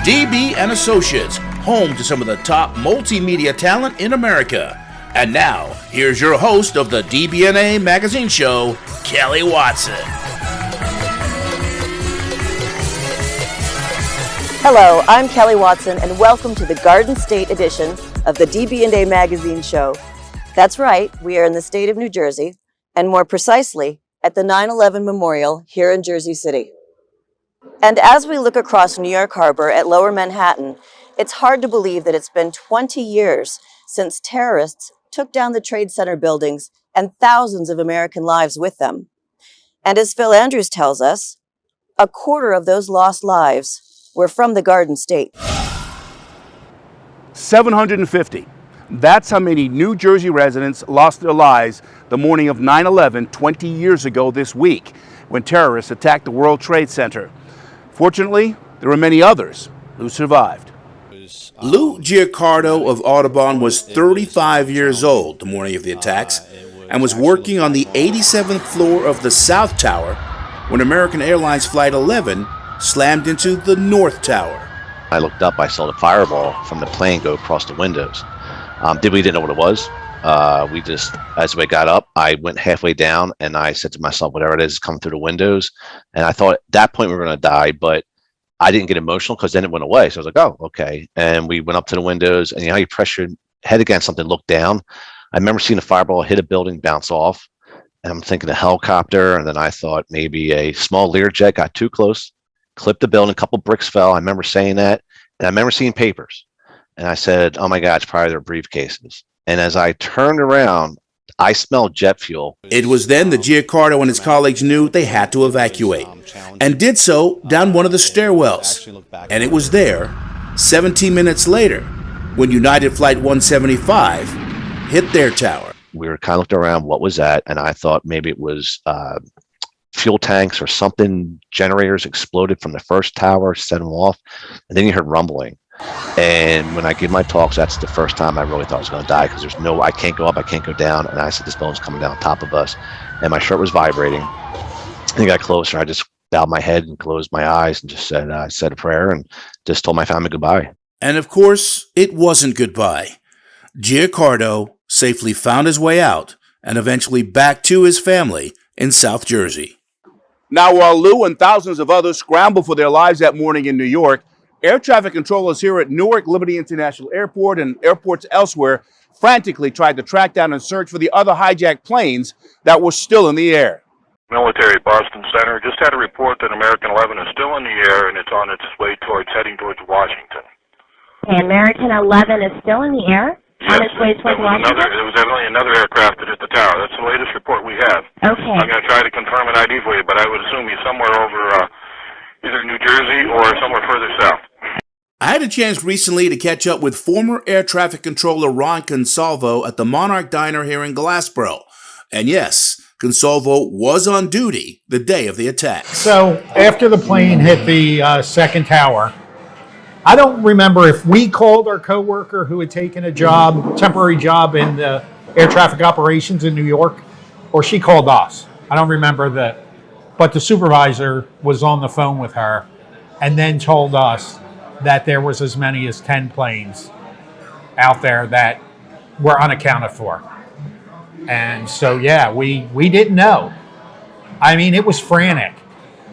DB and Associates, home to some of the top multimedia talent in America. And now, here's your host of the DB&A magazine show, Kelly Watson. Hello, I'm Kelly Watson, and welcome to the Garden State edition of the DB&A magazine show. That's right, we are in the state of New Jersey, and more precisely, at the 9/11 Memorial here in Jersey City. And as we look across New York Harbor at Lower Manhattan, it's hard to believe that it's been 20 years since terrorists took down the Trade Center buildings and thousands of American lives with them. And as Phil Andrews tells us, a quarter of those lost lives were from the Garden State. 750. That's how many New Jersey residents lost their lives the morning of 9/11 20 years ago this week when terrorists attacked the World Trade Center. Fortunately, there were many others who survived. Lou Giacardo of Audubon was 35 years old the morning of the attacks and was working on the 87th floor of the South Tower when American Airlines Flight 11 slammed into the North Tower. I looked up, I saw the fireball from the plane go across the windows. We didn't know what it was. We just, as we got up, I went halfway down and I said to myself, whatever it is coming through the windows. And I thought at that point we were going to die, but I didn't get emotional because then it went away. So I was like, oh, okay. And we went up to the windows, and you know how you press your head against something, look down. I remember seeing a fireball hit a building, bounce off, and I'm thinking a helicopter. And then I thought maybe a small Learjet got too close, clipped the building, a couple bricks fell. I remember saying that. And I remember seeing papers. And I said, oh my God, it's probably their briefcases. And as I turned around, I smelled jet fuel. It was then that Giacardo and his colleagues knew they had to evacuate, and did so down one of the stairwells. And it was there, 17 minutes later, when United Flight 175 hit their tower. We were kind of looking around, what was that? And I thought maybe it was fuel tanks or something. Generators exploded from the first tower, set them off, and then you heard rumbling. And when I give my talks, that's the first time I really thought I was going to die, because I can't go up, I can't go down. And I said, this building's coming down on top of us. And my shirt was vibrating. And it got closer. I just bowed my head and closed my eyes and just said a prayer and just told my family goodbye. And of course, it wasn't goodbye. Giacardo safely found his way out and eventually back to his family in South Jersey. Now, while Lou and thousands of others scrambled for their lives that morning in New York, air traffic controllers here at Newark Liberty International Airport and airports elsewhere frantically tried to track down and search for the other hijacked planes that were still in the air. Military Boston Center just had a report that American 11 is still in the air and it's on its way heading towards Washington. Okay, American 11 is still in the air? Yes, on its way towards Washington? There was evidently another aircraft that hit the tower. That's the latest report we have. Okay. I'm going to try to confirm an ID for you, but I would assume he's somewhere over either New Jersey or somewhere further south. I had a chance recently to catch up with former air traffic controller Ron Consalvo at the Monarch Diner here in Glassboro. And yes, Consalvo was on duty the day of the attack. So after the plane hit the second tower, I don't remember if we called our coworker who had taken a temporary job in the air traffic operations in New York, or she called us. I don't remember that. But the supervisor was on the phone with her and then told us that there was as many as 10 planes out there that were unaccounted for. And so, yeah, we didn't know. I mean, it was frantic.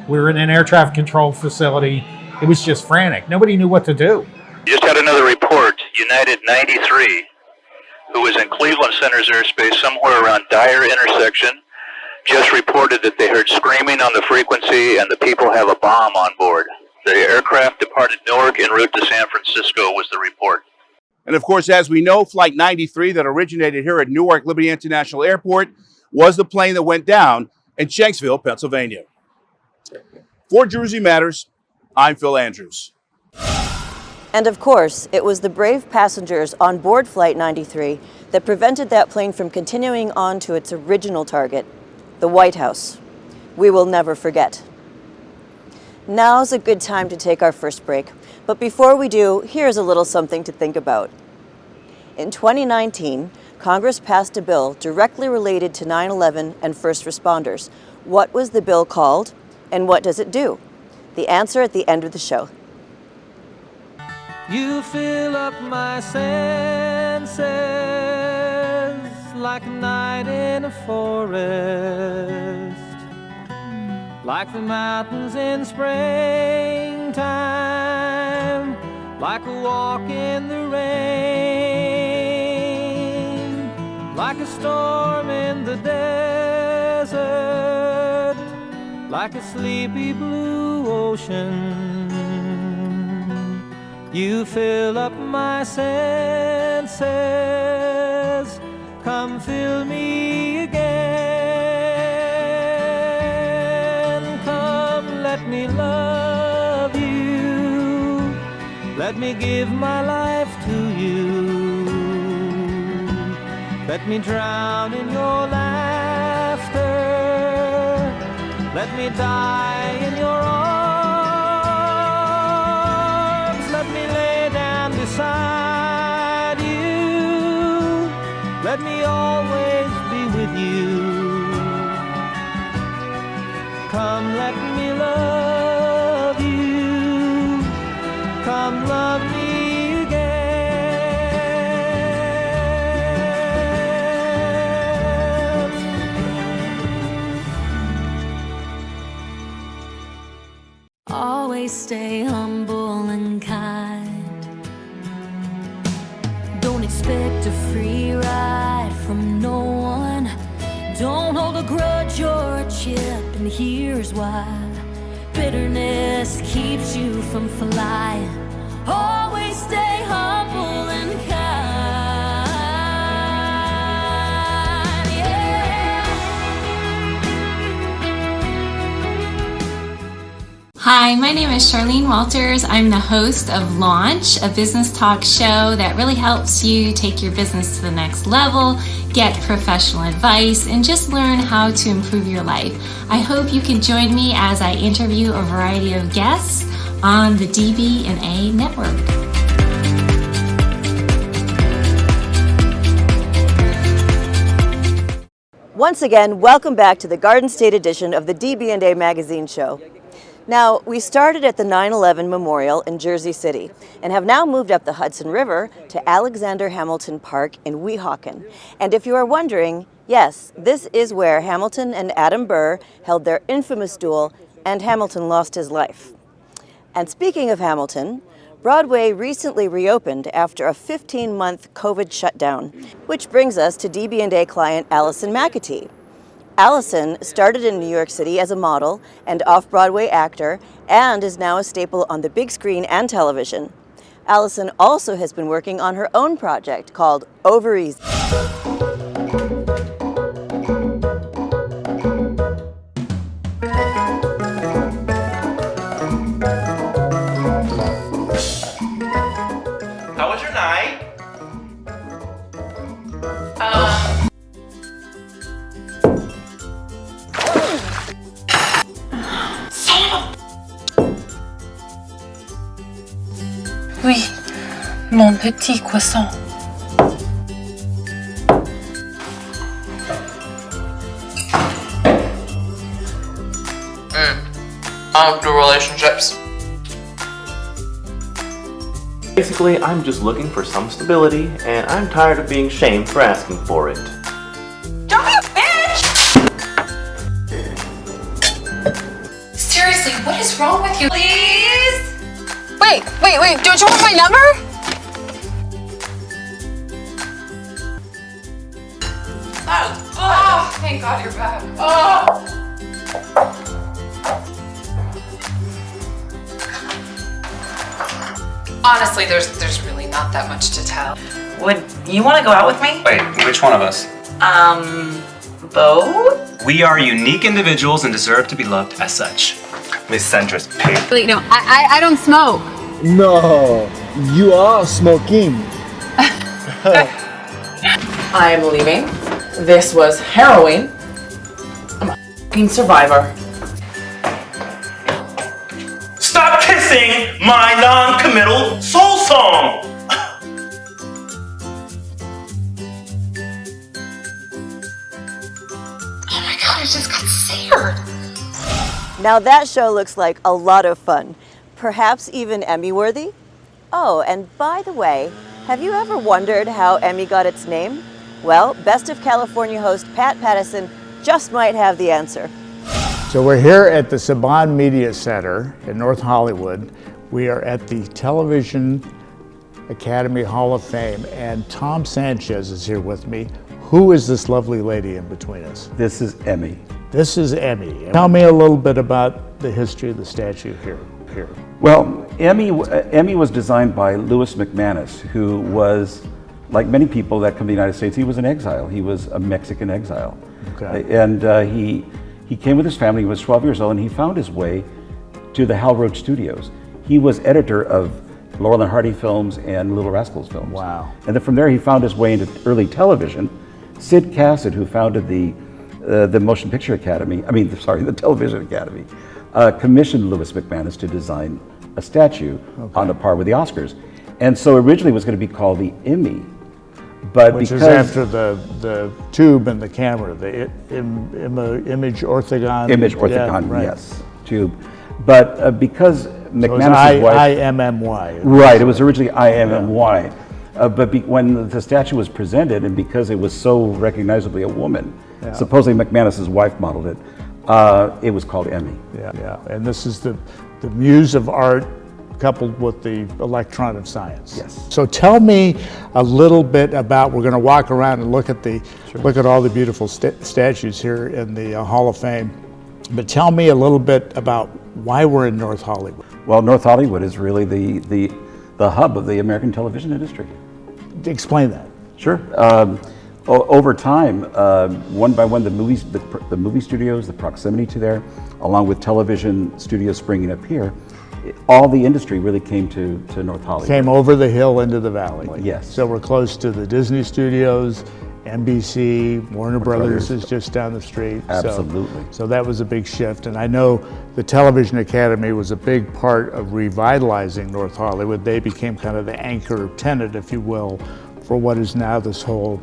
We were in an air traffic control facility. It was just frantic. Nobody knew what to do. Just had another report. United 93, who was in Cleveland Center's airspace somewhere around Dyer intersection, just reported that they heard screaming on the frequency and the people have a bomb on board. The aircraft departed Newark en route to San Francisco was the report. And of course, as we know, Flight 93 that originated here at Newark Liberty International Airport was the plane that went down in Shanksville, Pennsylvania. For Jersey Matters, I'm Phil Andrews. And of course, it was the brave passengers on board Flight 93 that prevented that plane from continuing on to its original target, the White House. We will never forget. Now's a good time to take our first break, but before we do, here's a little something to think about. In 2019, Congress passed a bill directly related to 9/11 and first responders. What was the bill called, and what does it do? The answer at the end of the show. You fill up my senses like a night in a forest, like the mountains in springtime, like a walk in the rain, like a storm in the desert, like a sleepy blue ocean. You fill up my senses, come fill me again. Come, let me love you, let me give my life to you. Let me drown in your laughter, let me die in your arms. Let me lay down beside you, let me always be with you. Come, let me love you, come love me again. Always stay humble and kind. Don't expect a free ride from no one. Don't hold a grudge or a chip, and here's why. Bitterness keeps you from flying. Always stay humble and kind. Yeah. Hi, my name is Charlene Walters. I'm the host of Launch, a business talk show that really helps you take your business to the next level, get professional advice, and just learn how to improve your life. I hope you can join me as I interview a variety of guests on the DB&A network. Once again, welcome back to the Garden State edition of the DB&A magazine show. Now, we started at the 9/11 Memorial in Jersey City and have now moved up the Hudson River to Alexander Hamilton Park in Weehawken. And if you are wondering, yes, this is where Hamilton and Adam Burr held their infamous duel and Hamilton lost his life. And speaking of Hamilton, Broadway recently reopened after a 15-month COVID shutdown, which brings us to DB&A client Allison McAtee. Allison started in New York City as a model and off-Broadway actor and is now a staple on the big screen and television. Allison also has been working on her own project called Over Easy. How was your night? Oui, mon petit croissant. I don't do relationships. Basically, I'm just looking for some stability, and I'm tired of being shamed for asking for it. Don't be a bitch! Seriously, what is wrong with you? Please? Wait, don't you want my number? Oh, thank God you're back. Oh! Honestly, there's really not that much to tell. Would you want to go out with me? Wait, which one of us? Both? We are unique individuals and deserve to be loved as such. Miss Centrist pig. Wait, no, I don't smoke. No, you are smoking. I'm leaving. This was harrowing. I'm a f***ing survivor. Stop kissing my non-committal soul song! Oh my God, I just got scared. Now that show looks like a lot of fun, perhaps even Emmy-worthy. Oh, and by the way, have you ever wondered how Emmy got its name? Well, Best of California host Pat Pattison just might have the answer. So we're here at the Saban Media Center in North Hollywood. We are at the Television Academy Hall of Fame, and Tom Sanchez is here with me. Who is this lovely lady in between us? This is Emmy. This is Emmy. Tell me a little bit about the history of the statue here. Well, Emmy was designed by Louis McManus, who was, like many people that come to the United States, he was in exile. He was a Mexican exile. Okay. And he came with his family. He was 12 years old, and he found his way to the Hal Roach Studios. He was editor of Laurel and Hardy films and Little Rascals films. Wow. And then from there, he found his way into early television. Sid Cassett, who founded the Motion Picture Academy, the Television Academy, commissioned Louis McManus to design a statue on a par with the Oscars. And so originally it was going to be called the Emmy. But Which because is after the tube and the camera, the image orthogon. Image orthogon, yeah, right. yes, tube. But because McManus' so wife... IMMY. Right, it was originally IMMY. When the statue was presented, and because it was so recognizably a woman, supposedly McManus' wife modeled it, it was called Emmy. Yeah, and this is the muse of art coupled with the electron of science. Yes. So tell me a little bit about, we're going to walk around and look at all the beautiful statues here in the Hall of Fame, but tell me a little bit about why we're in North Hollywood. Well, North Hollywood is really the hub of the American television industry. Explain that. Sure. Over time, one by one, the movie studios, the proximity to there, along with television studios springing up here, all the industry really came to North Hollywood. Came over the hill into the valley. Yes. So we're close to the Disney studios, NBC, Warner Brothers is just down the street. Absolutely. So that was a big shift. And I know the Television Academy was a big part of revitalizing North Hollywood. They became kind of the anchor tenant, if you will, for what is now this whole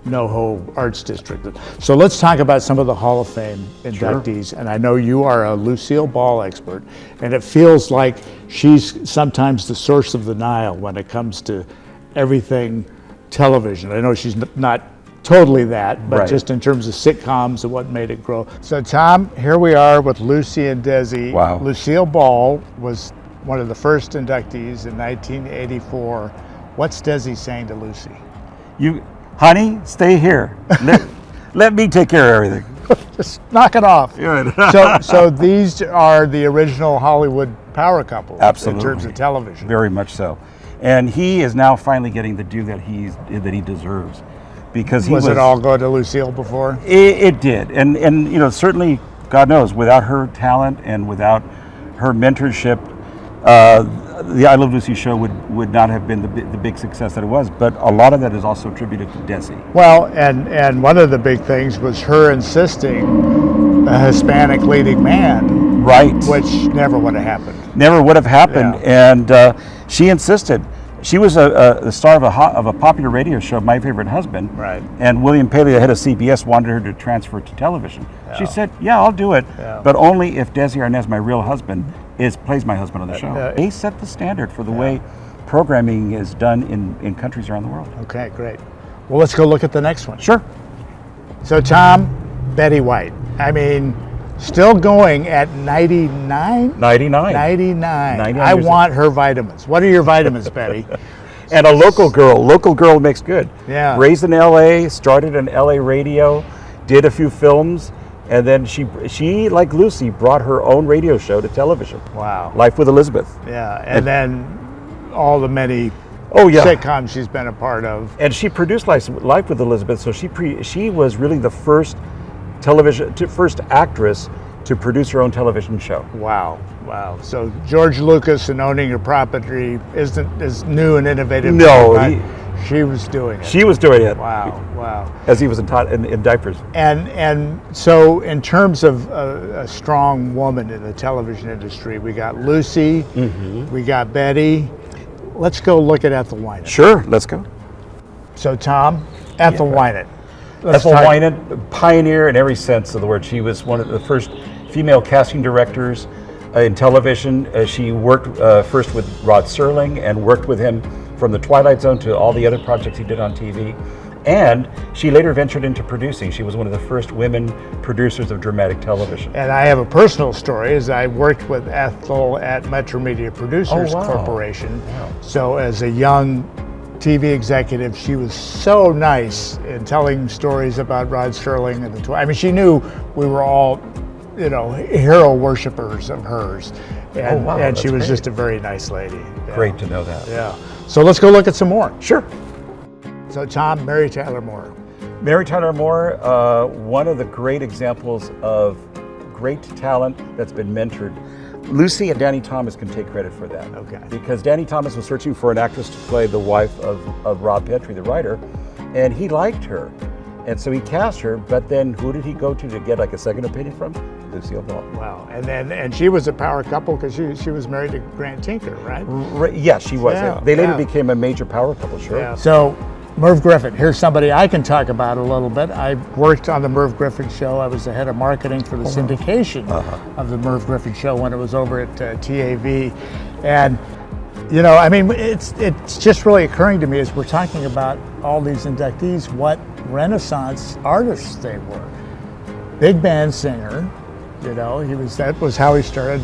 NoHo Arts District. So let's talk about some of the Hall of Fame inductees. Sure. And I know you are a Lucille Ball expert, and it feels like she's sometimes the source of the Nile when it comes to everything television. I know she's not totally that, but just in terms of sitcoms and what made it grow. So Tom, here we are with Lucy and Desi. Wow. Lucille Ball was one of the first inductees in 1984. What's Desi saying to Lucy? Honey, stay here. Let me take care of everything. Just knock it off. Right. So these are the original Hollywood power couple. Absolutely. In terms of television. Very much so. And he is now finally getting the due that he deserves, because he was it all go to Lucille before? It did, and certainly, God knows, without her talent and without her mentorship, the I Love Lucy show would not have been the big success that it was. But a lot of that is also attributed to Desi. Well, and one of the big things was her insisting a Hispanic leading man, right? Which never would have happened. Never would have happened, and she insisted. She was the star of a popular radio show, My Favorite Husband. Right. And William Paley, the head of CBS, wanted her to transfer to television. Yeah. She said, "Yeah, I'll do it, but only if Desi Arnaz, my real husband, plays my husband on the show." They set the standard for the way programming is done in countries around the world. Okay, great. Well, let's go look at the next one. Sure. So Tom, Betty White. I mean, still going at 99? 99. 99. I want her vitamins. What are your vitamins, Betty? And a local girl. Local girl makes good. Yeah. Raised in LA, started in LA radio, did a few films, and then she, like Lucy, brought her own radio show to television. Wow. Life with Elizabeth. Yeah, and then all the many sitcoms she's been a part of. And she produced Life with Elizabeth, so she was really the first first actress to produce her own television show. Wow. So George Lucas and owning your property isn't as new and innovative. No, she was doing it. She was doing it. Wow. As he was in diapers. And so in terms of a strong woman in the television industry, we got Lucy, we got Betty. Let's go look at Ethel Wynant. Sure, let's go. So Tom, Ethel Wynant. Ethel Wynant, pioneer in every sense of the word. She was one of the first female casting directors. in television. She worked first with Rod Serling and worked with him from The Twilight Zone to all the other projects he did on TV. And she later ventured into producing. She was one of the first women producers of dramatic television. And I have a personal story, as I worked with Ethel at Metro Media Producers Corporation. Wow. So as a young TV executive, she was so nice in telling stories about Rod Serling and I mean, she knew we were all, you know, hero worshipers of hers. And, and she was just a very nice lady. Yeah. Great to know that. Yeah. So let's go look at some more. Sure. So Tom, Mary Tyler Moore. Mary Tyler Moore, one of the great examples of great talent that's been mentored. Lucy and Danny Thomas can take credit for that. Okay. Because Danny Thomas was searching for an actress to play the wife of Rob Petrie, the writer, and he liked her. And so he cast her, but then who did he go to get like a second opinion from? Lucille Ball. Wow. And she was a power couple because she was married to Grant Tinker, right? Yes, she was. Yeah, They later became a major power couple, sure. Yeah. So Merv Griffin, here's somebody I can talk about a little bit. I worked on the Merv Griffin show. I was the head of marketing for the syndication of the Merv Griffin show when it was over at TAV. And, you know, I mean, it's just really occurring to me as we're talking about all these inductees, what Renaissance artists they were. Big band singer, you know, that was how he started.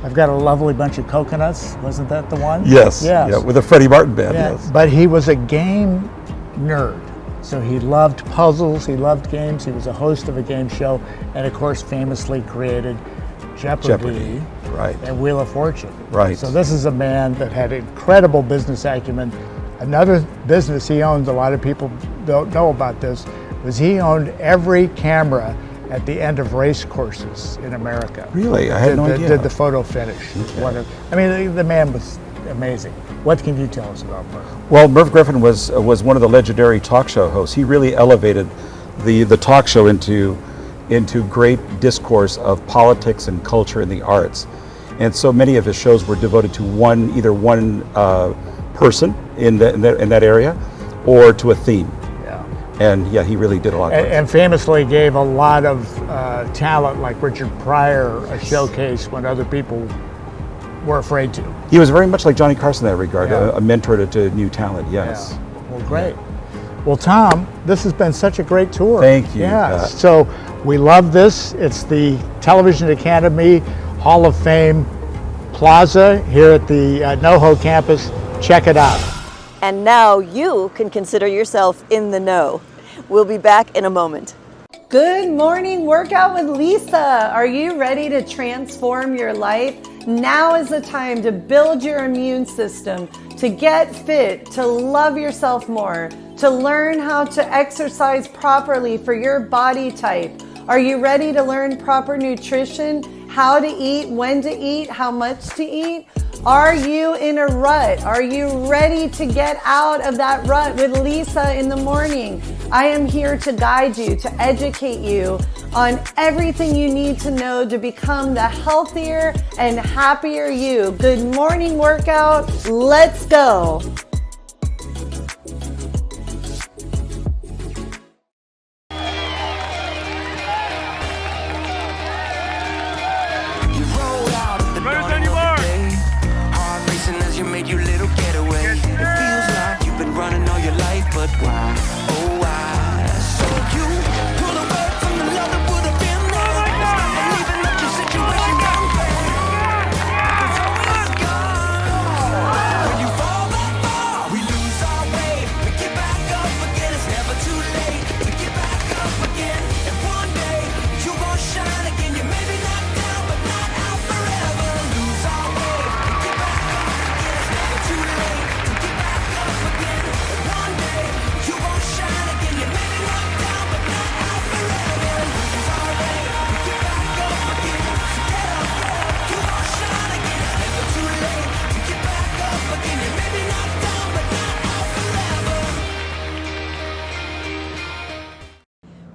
I've got a lovely bunch of coconuts. Wasn't that the one? Yes. Yeah, with the Freddie Martin band. Yeah. Yes. But he was a game nerd. So he loved puzzles, he loved games, he was a host of a game show, and of course famously created Jeopardy. Right. And Wheel of Fortune. Right. So this is a man that had incredible business acumen. Another business he owned, a lot of people don't know about this, was he owned every camera at the end of race courses in America. Really? I had no idea. Did the photo finish. Okay. I mean, the man was amazing. What can you tell us about Merv? Well, Merv Griffin was one of the legendary talk show hosts. He really elevated the talk show into great discourse of politics and culture and the arts. And so many of his shows were devoted to either one person in that area or to a theme. Yeah. And yeah, he really did a lot. And famously gave a lot of talent, like Richard Pryor, a showcase when other people were afraid to. He was very much like Johnny Carson in that regard, Yeah. a mentor to new talent, yes. Yeah. Well, great. Well, Tom, this has been such a great tour. Thank you. Yeah, so we love this. It's the Television Academy Hall of Fame Plaza here at the NoHo campus. Check it out. And now you can consider yourself in the know. We'll be back in a moment. Good morning, Workout with Lisa. Are you ready to transform your life? Now is the time to build your immune system, to get fit, to love yourself more, to learn how to exercise properly for your body type. Are you ready to learn proper nutrition, how to eat, when to eat, how much to eat? Are you in a rut? Are you ready to get out of that rut with Lisa in the morning? I am here to guide you, to educate you on everything you need to know to become the healthier and happier you. Good morning, workout. Let's go.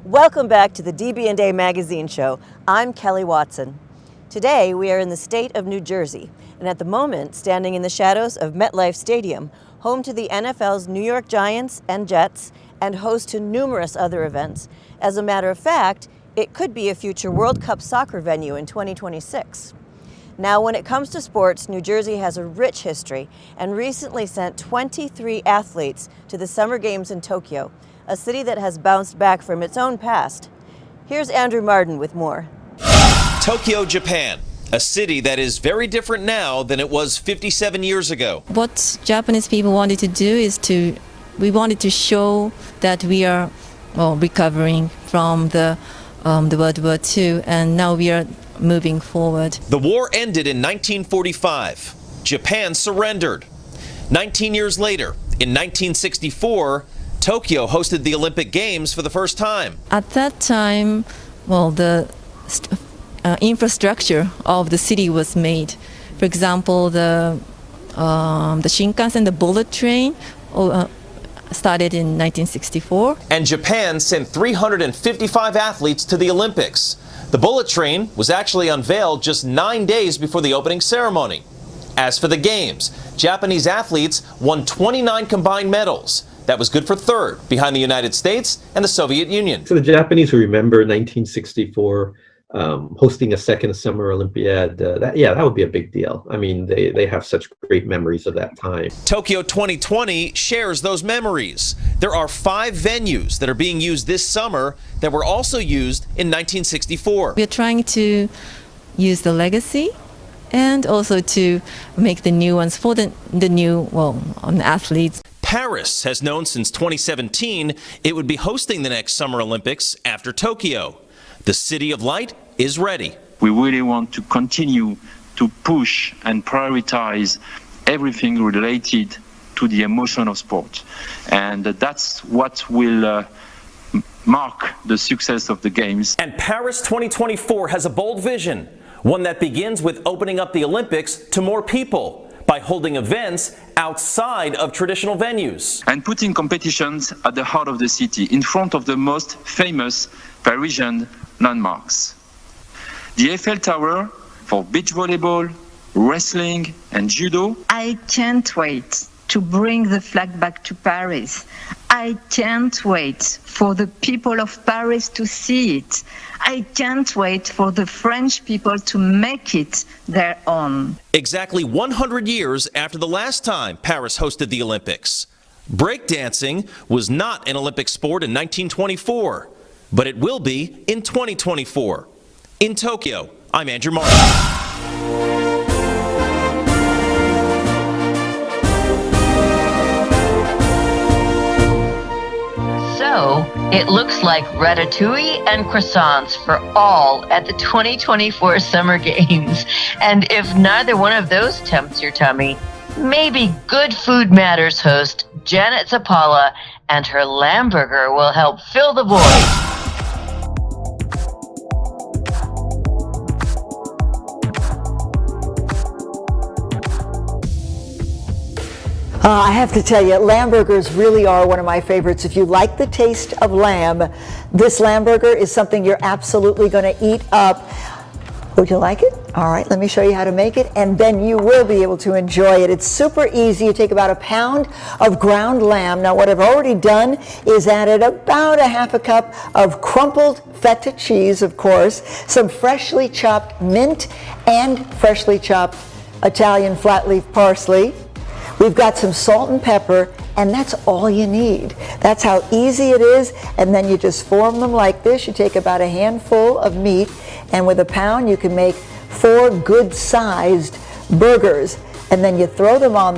Welcome back to the DB&A Magazine Show. I'm Kelly Watson. Today we are in the state of New Jersey, and at the moment standing in the shadows of MetLife Stadium, home to the NFL's New York Giants and Jets, and host to numerous other events. As a matter of fact, it could be a future World Cup soccer venue in 2026. Now, when it comes to sports, New Jersey has a rich history and recently sent 23 athletes to the Summer Games in Tokyo, a city that has bounced back from its own past. Here's Andrew Martin with more. Tokyo, Japan, a city that is very different now than it was 57 years ago. What Japanese people wanted to do is we wanted to show that we are recovering from the World War II, and now we are moving forward. The war ended in 1945. Japan surrendered. 19 years later, in 1964, Tokyo hosted the Olympic Games for the first time. At that time, the infrastructure of the city was made. For example, the Shinkansen, the bullet train, started in 1964. And Japan sent 355 athletes to the Olympics. The bullet train was actually unveiled just 9 days before the opening ceremony. As for the Games, Japanese athletes won 29 combined medals. That was good for third, behind the United States and the Soviet Union. So the Japanese who remember 1964 hosting a second Summer Olympiad, that would be a big deal. I mean, they have such great memories of that time. Tokyo 2020 shares those memories. There are 5 venues that are being used this summer that were also used in 1964. We're trying to use the legacy and also to make the new ones for the new athletes. Paris has known since 2017 it would be hosting the next Summer Olympics after Tokyo. The City of Light is ready. We really want to continue to push and prioritize everything related to the emotion of sport. And that's what will mark the success of the Games. And Paris 2024 has a bold vision, one that begins with opening up the Olympics to more people by holding events outside of traditional venues. And putting competitions at the heart of the city, in front of the most famous Parisian landmarks. The Eiffel Tower for beach volleyball, wrestling, and judo. I can't wait to bring the flag back to Paris. I can't wait for the people of Paris to see it. I can't wait for the French people to make it their own. Exactly 100 years after the last time Paris hosted the Olympics. Breakdancing was not an Olympic sport in 1924, but it will be in 2024. In Tokyo, I'm Andrew Martin. So, it looks like ratatouille and croissants for all at the 2024 Summer Games. And if neither one of those tempts your tummy, maybe Good Food Matters host Janet Zapala and her Lamburger will help fill the void. I have to tell you, lamb burgers really are one of my favorites. If you like the taste of lamb, this lamb burger is something you're absolutely going to eat up. Would you like it? All right, let me show you how to make it, and then you will be able to enjoy it. It's super easy. You take about a pound of ground lamb. Now, what I've already done is added about a half a cup of crumpled feta cheese, of course, some freshly chopped mint, and freshly chopped Italian flat leaf parsley. We've got some salt and pepper, and that's all you need. That's how easy it is, and then you just form them like this. You take about a handful of meat, and with a pound you can make 4 good-sized burgers, and then you throw them on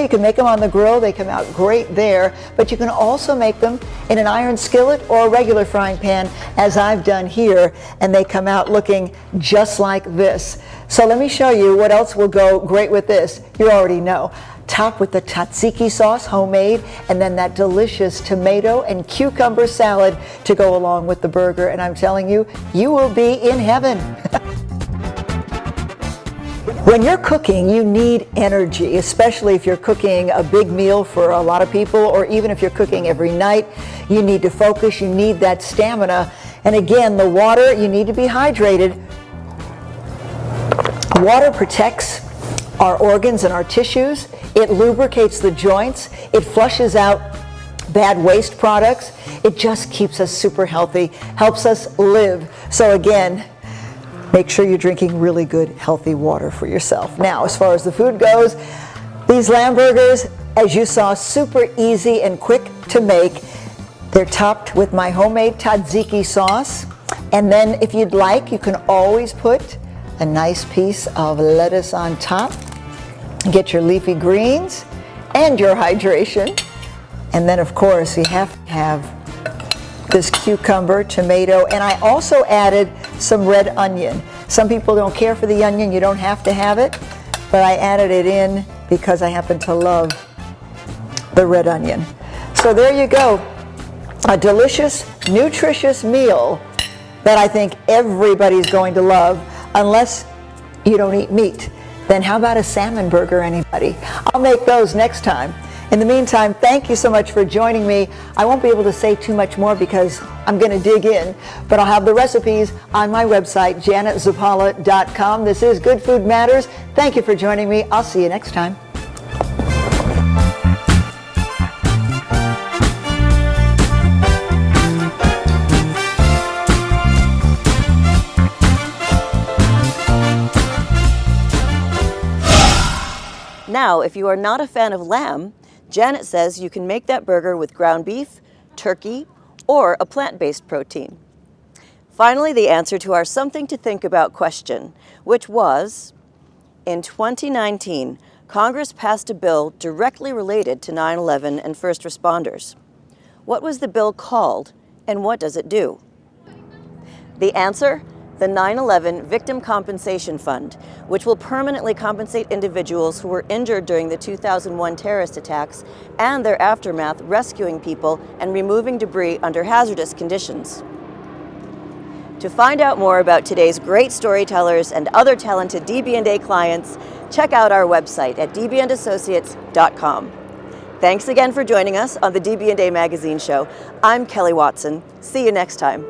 you can make them on the grill. They come out great there, but you can also make them in an iron skillet or a regular frying pan, as I've done here, and they come out looking just like this. So let me show you what else will go great with this. You already know. Top with the tzatziki sauce, homemade, and then that delicious tomato and cucumber salad to go along with the burger. And I'm telling you, you will be in heaven. When you're cooking, you need energy, especially if you're cooking a big meal for a lot of people, or even if you're cooking every night. You need to focus, you need that stamina. And again, the water, you need to be hydrated. Water protects our organs and our tissues. It lubricates the joints. It flushes out bad waste products. It just keeps us super healthy, helps us live. So again, make sure you're drinking really good, healthy water for yourself. Now, as far as the food goes, these lamb burgers, as you saw, super easy and quick to make. They're topped with my homemade tzatziki sauce. And then if you'd like, you can always put a nice piece of lettuce on top. Get your leafy greens and your hydration. And then of course you have to have this cucumber, tomato, and I also added some red onion. Some people don't care for the onion, you don't have to have it, but I added it in because I happen to love the red onion. So there you go, a delicious, nutritious meal that I think everybody's going to love, unless you don't eat meat. Then how about a salmon burger, anybody? I'll make those next time. In the meantime, thank you so much for joining me. I won't be able to say too much more because I'm going to dig in, but I'll have the recipes on my website, janetzapala.com. This is Good Food Matters. Thank you for joining me. I'll see you next time. Now, if you are not a fan of lamb, Janet says you can make that burger with ground beef, turkey, or a plant-based protein. Finally, the answer to our something to think about question, which was, in 2019, Congress passed a bill directly related to 9/11 and first responders. What was the bill called, and what does it do? The answer? The 9/11 Victim Compensation Fund, which will permanently compensate individuals who were injured during the 2001 terrorist attacks and their aftermath, rescuing people and removing debris under hazardous conditions. To find out more about today's great storytellers and other talented DB&A clients, check out our website at dbandassociates.com. Thanks again for joining us on the DB&A Magazine Show. I'm Kelly Watson. See you next time.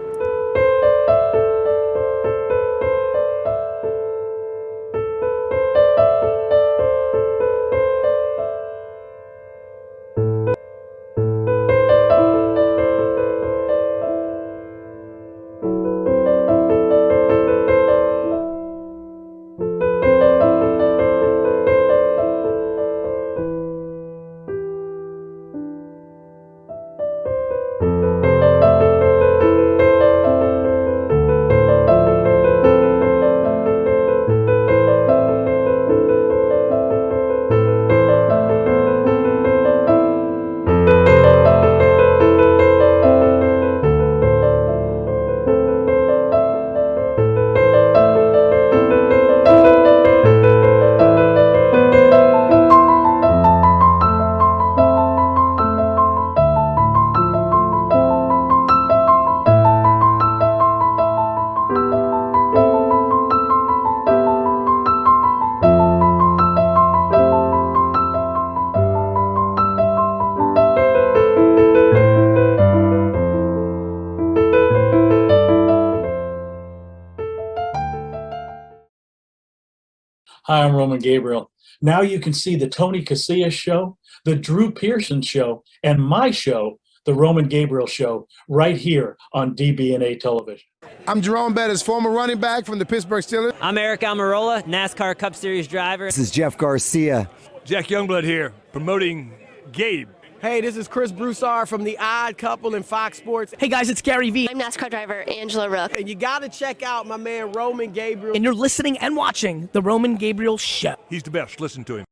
Hi, I'm Roman Gabriel. Now you can see the Tony Casillas Show, the Drew Pearson Show, and my show, the Roman Gabriel Show, right here on DB&A television. I'm Jerome Bettis, former running back from the Pittsburgh Steelers. I'm Eric Almirola, NASCAR Cup Series driver. This is Jeff Garcia. Jack Youngblood here, promoting Gabe. Hey, this is Chris Broussard from The Odd Couple and Fox Sports. Hey guys, it's Gary Vee. I'm NASCAR driver Angela Rook. And you gotta check out my man Roman Gabriel. And you're listening and watching The Roman Gabriel Show. He's the best, listen to him.